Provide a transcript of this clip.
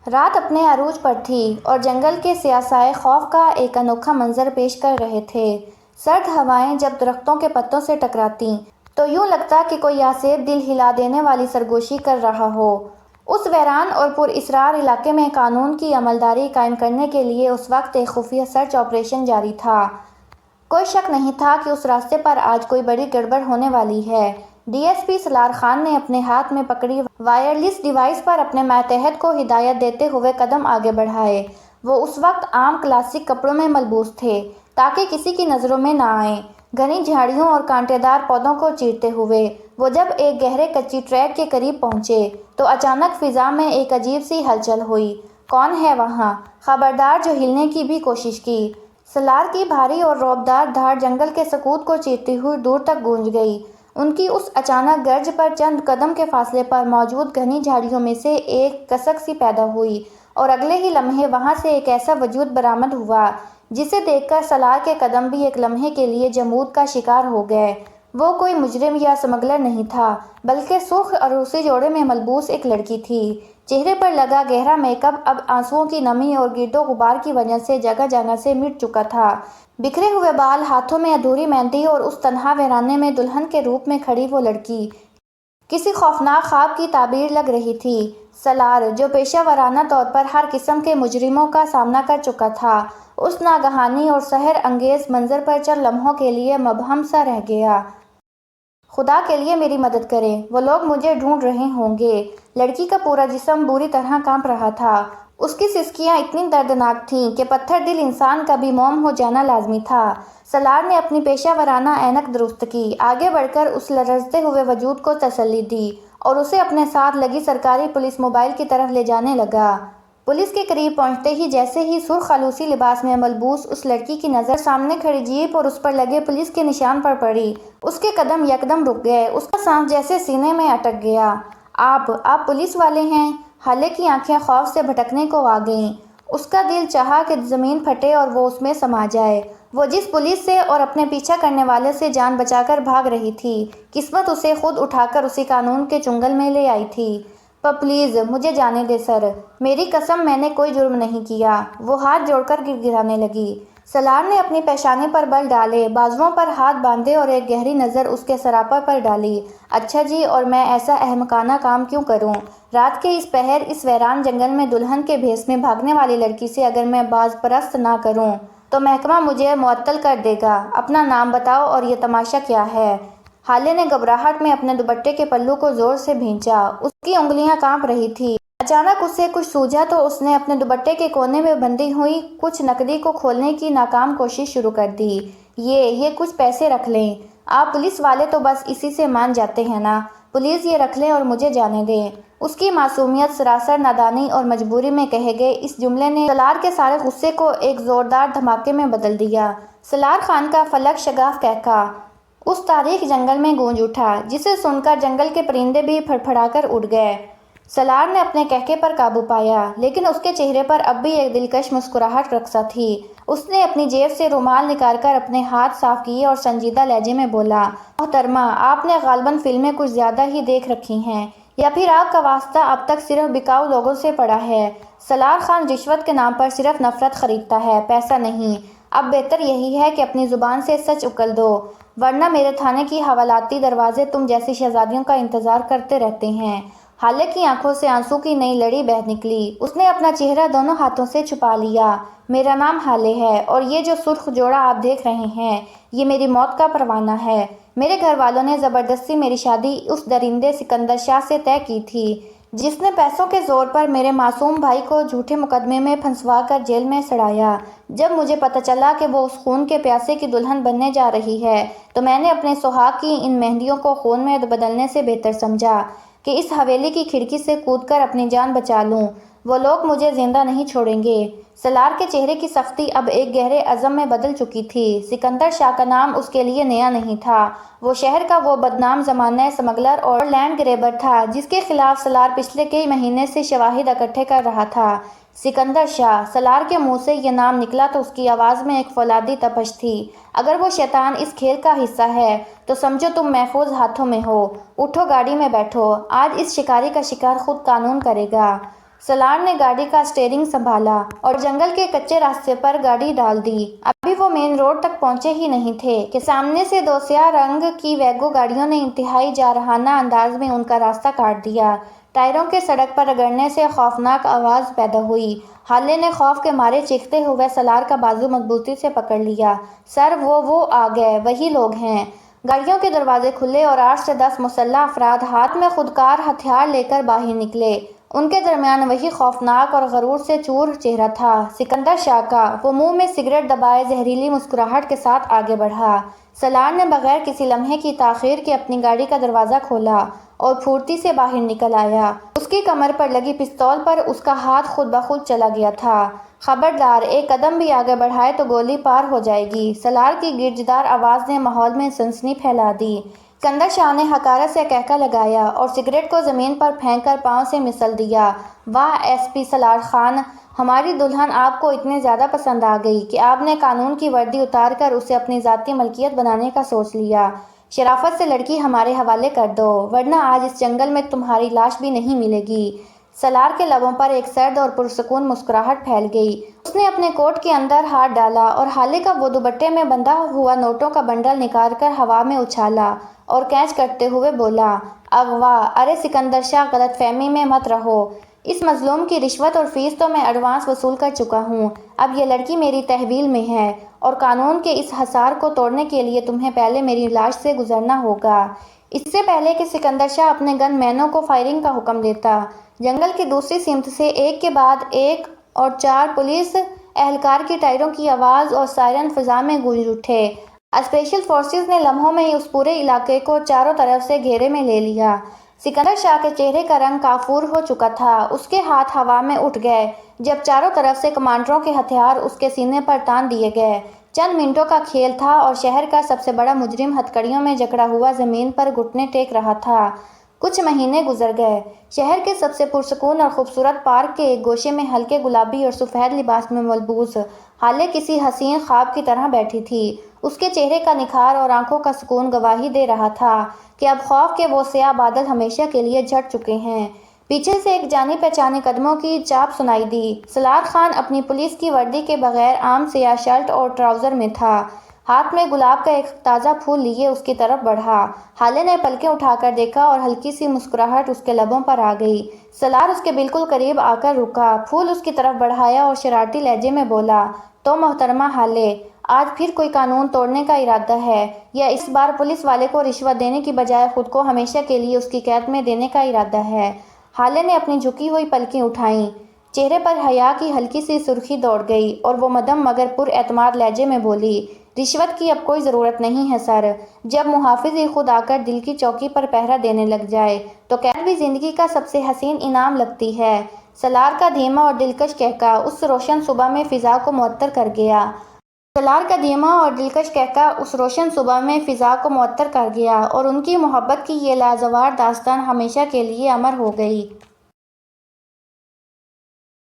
رات اپنے عروج پر تھی اور جنگل کے سیاسائے خوف کا ایک انوکھا منظر پیش کر رہے تھے۔ سرد ہوائیں جب درختوں کے پتوں سے ٹکراتیں تو یوں لگتا کہ کوئی یاسیر دل ہلا دینے والی سرگوشی کر رہا ہو۔ اس ویران اور پر اسرار علاقے میں قانون کی عملداری قائم کرنے کے لیے اس وقت ایک خفیہ سرچ آپریشن جاری تھا۔ کوئی شک نہیں تھا کہ اس راستے پر آج کوئی بڑی گڑبڑ ہونے والی ہے۔ D S P Salar Khan نے اپنے ہاتھ میں پکڑی وائرلیس ڈیوائس پر اپنے ماتحت کو ہدایت دیتے ہوئے قدم آگے بڑھائے۔ وہ اس وقت عام کلاسک کپڑوں میں ملبوس تھے تاکہ کسی کی نظروں میں نہ آئیں۔ گھنی جھاڑیوں اور کانٹے دار پودوں کو چیرتے ہوئے وہ جب ایک گہرے کچی ٹریک کے قریب پہنچے تو اچانک فضا میں ایک عجیب سی ہلچل ہوئی۔ کون ہے وہاں؟ خبردار جو ہلنے کی بھی کوشش کی۔ سالار کی بھاری اور رعبدار دھاڑ جنگل کے سکوت کو چیرتی ہوئی دور تک گونج گئی۔ ان کی اس اچانک گرج پر چند قدم کے فاصلے پر موجود گھنی جھاڑیوں میں سے ایک کسک سی پیدا ہوئی اور اگلے ہی لمحے وہاں سے ایک ایسا وجود برآمد ہوا جسے دیکھ کر سالار کے قدم بھی ایک لمحے کے لیے جمود کا شکار ہو گئے۔ وہ کوئی مجرم یا سمگلر نہیں تھا بلکہ سرخ عروسی جوڑے میں ملبوس ایک لڑکی تھی۔ چہرے پر لگا گہرا میک اپ اب آنسوؤں کی نمی اور گرد و غبار کی وجہ سے جگہ جگہ سے مٹ چکا تھا۔ بکھرے ہوئے بال، ہاتھوں میں ادھوری مہندی اور اس تنہا ویرانے میں دلہن کے روپ میں کھڑی وہ لڑکی کسی خوفناک خواب کی تعبیر لگ رہی تھی۔ سالار، جو پیشہ ورانہ طور پر ہر قسم کے مجرموں کا سامنا کر چکا تھا، اس ناگہانی اور سحر انگیز منظر پر چند لمحوں کے لیے مبہم سا رہ گیا۔ خدا کے لیے میری مدد کریں، وہ لوگ مجھے ڈھونڈ رہے ہوں گے۔ لڑکی کا پورا جسم بری طرح کانپ رہا تھا۔ اس کی سسکیاں اتنی دردناک تھیں کہ پتھر دل انسان کا بھی موم ہو جانا لازمی تھا۔ سالار نے اپنی پیشہ ورانہ اینک درست کی، آگے بڑھ کر اس لرزتے ہوئے وجود کو تسلی دی اور اسے اپنے ساتھ لگی سرکاری پولیس موبائل کی طرف لے جانے لگا۔ پولیس کے قریب پہنچتے ہی جیسے ہی سرخ آلوسی لباس میں ملبوس اس لڑکی کی نظر سامنے کھڑی جیپ اور اس پر لگے پولیس کے نشان پر پڑی، اس کے قدم یکدم رک گئے، اس کا سانس جیسے سینے میں اٹک گیا۔ آپ پولیس والے ہیں؟ حالے کی آنکھیں خوف سے بھٹکنے کو آ گئیں۔ اس کا دل چاہا کہ زمین پھٹے اور وہ اس میں سما جائے۔ وہ جس پولیس سے اور اپنے پیچھا کرنے والے سے جان بچا کر بھاگ رہی تھی، قسمت اسے خود اٹھا کر اسی قانون کے چنگل میں لے آئی تھی۔ پلیز مجھے جانے دے سر، میری قسم میں نے کوئی جرم نہیں کیا۔ وہ ہاتھ جوڑ کر گڑگڑانے لگی۔ سالار نے اپنی پیشانی پر بل ڈالے، بازوؤں پر ہاتھ باندھے اور ایک گہری نظر اس کے سراپا پر ڈالی۔ اچھا جی، اور میں ایسا احمقانہ کام کیوں کروں؟ رات کے اس پہر، اس ویران جنگل میں دلہن کے بھیس میں بھاگنے والی لڑکی سے اگر میں باز پرست نہ کروں تو محکمہ مجھے معطل کر دے گا۔ اپنا نام بتاؤ اور یہ تماشا کیا ہے؟ حالے نے گھبراہٹ میں اپنے دوپٹے کے پلو کو زور سے بھینچا، اس کی انگلیاں کانپ رہی تھیں۔ اچانک اسے کچھ سوجھا تو اس نے اپنے دوپٹے کے کونے میں بندھی ہوئی کچھ نقدی کو کھولنے کی ناکام کوشش شروع کر دی۔ یہ کچھ پیسے رکھ لیں۔ آپ پولیس والے تو بس اسی سے مان جاتے ہیں نا؟ پلیز یہ رکھ لیں اور مجھے جانے دیں۔ اس کی معصومیت سراسر نادانی اور مجبوری میں کہے گئے اس جملے نے سالار کے سارے غصے کو ایک زوردار دھماکے میں بدل دیا۔ سالار خان کا فلک شگاف قہقہا اس تاریک جنگل میں گونج اٹھا جسے سن کر جنگل کے پرندے بھی پھڑپھڑا کر اڑ گئے۔ سالار نے اپنے قہقہے پر قابو پایا لیکن اس کے چہرے پر اب بھی ایک دلکش مسکراہٹ رقصہ تھی۔ اس نے اپنی جیب سے رومال نکال کر اپنے ہاتھ صاف کیے اور سنجیدہ لہجے میں بولا، محترمہ، آپ نے غالباً فلمیں کچھ زیادہ ہی دیکھ رکھی ہیں یا پھر آپ کا واسطہ اب تک صرف بکاؤ لوگوں سے پڑا ہے۔ سالار خان رشوت کے نام پر صرف نفرت خریدتا ہے، پیسہ نہیں۔ اب بہتر یہی ہے کہ اپنی زبان سے سچ اکل دو، ورنہ میرے تھانے کی حوالاتی دروازے تم جیسی شہزادیوں کا انتظار کرتے رہتے ہیں۔ حالے کی آنکھوں سے آنسو کی نئی لڑی بہہ نکلی۔ اس نے اپنا چہرہ دونوں ہاتھوں سے چھپا لیا۔ میرا نام حالے ہے اور یہ جو سرخ جوڑا آپ دیکھ رہے ہیں یہ میری موت کا پروانہ ہے۔ میرے گھر والوں نے زبردستی میری شادی اس درندے سکندر شاہ سے طے کی تھی جس نے پیسوں کے زور پر میرے معصوم بھائی کو جھوٹے مقدمے میں پھنسوا کر جیل میں سڑایا۔ جب مجھے پتہ چلا کہ وہ اس خون کے پیاسے کی دلہن بننے جا رہی ہے تو میں نے اپنے سہاگ کی ان مہندیوں کو خون میں بدلنے سے بہتر سمجھا کہ اس حویلی کی کھڑکی سے کود کر اپنی جان بچا لوں۔ وہ لوگ مجھے زندہ نہیں چھوڑیں گے۔ سالار کے چہرے کی سختی اب ایک گہرے عزم میں بدل چکی تھی۔ سکندر شاہ کا نام اس کے لیے نیا نہیں تھا۔ وہ شہر کا وہ بدنام زمانہ سمگلر اور لینڈ گریبر تھا جس کے خلاف سالار پچھلے کئی مہینے سے شواہد اکٹھے کر رہا تھا۔ سکندر شاہ، سالار کے منہ سے یہ نام نکلا تو اس کی آواز میں ایک فولادی تپش تھی۔ اگر وہ شیطان اس کھیل کا حصہ ہے تو سمجھو تم محفوظ ہاتھوں میں ہو۔ اٹھو، گاڑی میں بیٹھو، آج اس شکاری کا شکار خود قانون کرے گا۔ سالار نے گاڑی کا اسٹیئرنگ سنبھالا اور جنگل کے کچے راستے پر گاڑی ڈال دی۔ ابھی وہ مین روڈ تک پہنچے ہی نہیں تھے کہ سامنے سے دو سیاہ رنگ کی ویگو گاڑیوں نے انتہائی جارحانہ انداز میں ان کا راستہ کاٹ دیا۔ ٹائروں کے سڑک پر رگڑنے سے خوفناک آواز پیدا ہوئی۔ حالے نے خوف کے مارے چیختے ہوئے سالار کا بازو مضبوطی سے پکڑ لیا۔ سر وہ آ گئے، وہی لوگ ہیں۔ گاڑیوں کے دروازے کھلے اور 8 سے 10 مسلح افراد ہاتھ میں خودکار ہتھیار لے کر باہر نکلے۔ ان کے درمیان وہی خوفناک اور غرور سے چور چہرہ تھا، سکندر شاہ کا۔ وہ منہ میں سگریٹ دبائے زہریلی مسکراہٹ کے ساتھ آگے بڑھا۔ سالار نے بغیر کسی لمحے کی تاخیر کے اپنی گاڑی کا دروازہ کھولا اور پھرتی سے باہر نکل آیا۔ اس کی کمر پر لگی پستول پر اس کا ہاتھ خود بخود چلا گیا تھا۔ خبردار، ایک قدم بھی آگے بڑھائے تو گولی پار ہو جائے گی۔ سالار کی گرجدار آواز نے ماحول میں سنسنی پھیلا دی۔ سکندر شاہ نے حقارت سے کہکہ لگایا اور سگریٹ کو زمین پر پھینک کر پاؤں سے مسل دیا۔ واہ ایس پی سالار خان، ہماری دلہن آپ کو اتنی زیادہ پسند آ گئی کہ آپ نے قانون کی وردی اتار کر اسے اپنی ذاتی ملکیت بنانے کا سوچ لیا۔ شرافت سے لڑکی ہمارے حوالے کر دو، ورنہ آج اس جنگل میں تمہاری لاش بھی نہیں ملے گی۔ سالار کے لبوں پر ایک سرد اور پرسکون مسکراہٹ پھیل گئی۔ اس نے اپنے کوٹ کے اندر ہاتھ ڈالا اور حالے کا وہ دوپٹے میں بندھا ہوا نوٹوں کا بنڈل نکال کر ہوا میں اچھالا اور کینچ کرتے ہوئے بولا، اغوا! ارے سکندر شاہ، غلط فہمی میں مت رہو۔ اس مظلوم کی رشوت اور فیس تو میں ایڈوانس وصول کر چکا ہوں۔ اب یہ لڑکی میری تحویل میں ہے اور قانون کے اس حصار کو توڑنے کے لیے تمہیں پہلے میری لاش سے گزرنا ہوگا۔ اس سے پہلے کہ سکندر شاہ اپنے گن مینوں کو فائرنگ کا حکم دیتا، جنگل کی دوسری سمت سے ایک کے بعد ایک اور 4 پولیس اہلکار کی ٹائروں کی آواز اور سائرن فضا میں گونج اٹھے۔ اسپیشل فورسز نے لمحوں میں ہی اس پورے علاقے کو چاروں طرف سے گھیرے میں لے لیا۔ سکندر شاہ کے چہرے کا رنگ کافور ہو چکا تھا۔ اس کے ہاتھ ہوا میں اٹھ گئے جب چاروں طرف سے کمانڈروں کے ہتھیار اس کے سینے پر تان دیے گئے۔ چند منٹوں کا کھیل تھا اور شہر کا سب سے بڑا مجرم ہتھکڑیوں میں جکڑا ہوا زمین پر گھٹنے ٹیک رہا تھا۔ کچھ مہینے گزر گئے۔ شہر کے سب سے پرسکون اور خوبصورت پارک کے ایک گوشے میں ہلکے گلابی اور سفید لباس میں ملبوس حالے کسی حسین خواب کی طرح بیٹھی تھی۔ اس کے چہرے کا نکھار اور آنکھوں کا سکون گواہی دے رہا تھا کہ اب خوف کے وہ سیاہ بادل ہمیشہ کے لیے جھٹ چکے ہیں۔ پیچھے سے ایک جانی پہچانی قدموں کی چاپ سنائی دی۔ سالار خان اپنی پولیس کی وردی کے بغیر عام سیاہ شرٹ اور ٹراؤزر میں تھا۔ ہاتھ میں گلاب کا ایک تازہ پھول لیے اس کی طرف بڑھا۔ حالے نے پلکیں اٹھا کر دیکھا اور ہلکی سی مسکراہٹ اس کے لبوں پر آ گئی۔ سالار اس کے بالکل قریب آ کر رکا، پھول اس کی طرف بڑھایا اور شرارتی لہجے میں بولا، تو محترمہ حالے، آج پھر کوئی قانون توڑنے کا ارادہ ہے یا اس بار پولیس والے کو رشوت دینے کی بجائے خود کو ہمیشہ کے لیے اس کی قید میں دینے کا ارادہ ہے؟ حالے نے اپنی جھکی ہوئی پلکیں اٹھائیں، چہرے پر حیا کی ہلکی سی سرخی دوڑ گئی اور وہ مدھم مگر پر اعتماد لہجے میں بولی، رشوت کی اب کوئی ضرورت نہیں ہے سر۔ جب محافظ ہی خود آ کر دل کی چوکی پر پہرا دینے لگ جائے تو قید بھی زندگی کا سب سے حسین انعام لگتی ہے۔ سالار کا دھیما اور دلکش کہکہ اس روشن صبح میں فضا کو معطر کر گیا۔ سالار کا دھیما اور دلکش کہکہ اس روشن صبح میں فضا کو معطر کر گیا اور ان کی محبت کی یہ لازوال داستان ہمیشہ کے لیے امر ہو گئی۔